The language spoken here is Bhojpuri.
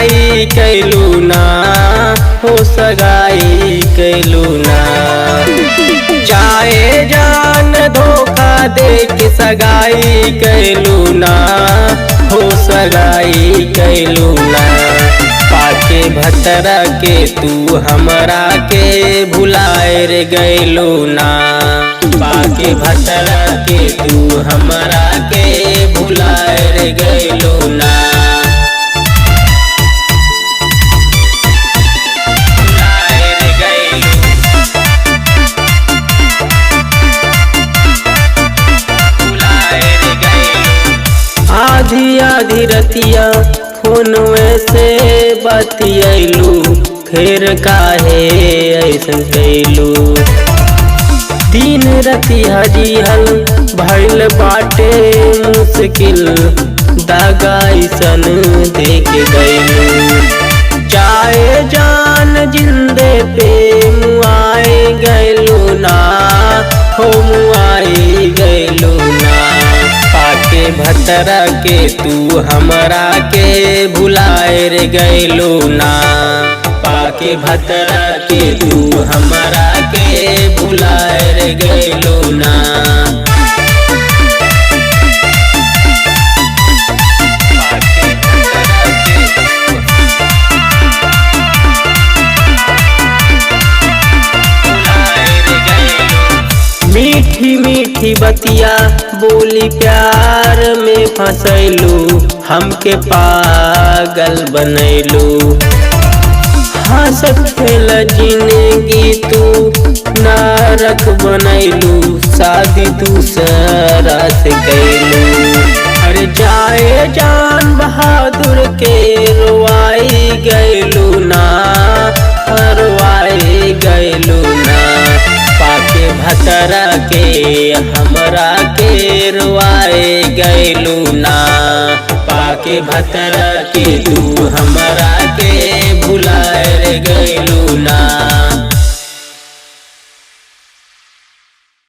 सगाई कैलू ना, हो सगाई कैलू ना। चाहे जान धोखा दे के सगाई कैलू ना, हो सगाई कैलू ना। पाके भतरा के तू हमरा के भुलाए रे गैलू ना, पाके भतरा के तू हमरा के भुलाए रे गैलू ना। आधी आधी रतिया फोनवे से बतियलू, फिर काहे ऐसन कैलू। दिन रतिया जिहल भइल बाटे मुश्किल, दागा ऐसन देख गइलू। चाहे जान जिंदे पे मुआए गइलू ना, हो मुआए गइलू ना। पाके भतरा के तू हमरा के भुलाए रे गइलू ना, पाके भतरा के तू हमरा के भुलाए रे गइलू ना। मीठी मीठी बतिया बोली प्यार में फंसैलू, हमके पागल बनैलू। हंसत खेल जिंदगी तू नरक बनैलू, शादी दूसरा से कैलू। अरे जाए जान बहादुर के रोवाई गैलू ना, रोवाई गैलू ना। पाके भतरा के हमरा के रोवाए गैलू ना, पाके भतरा के तू हमरा के भुलाए रे गइलू।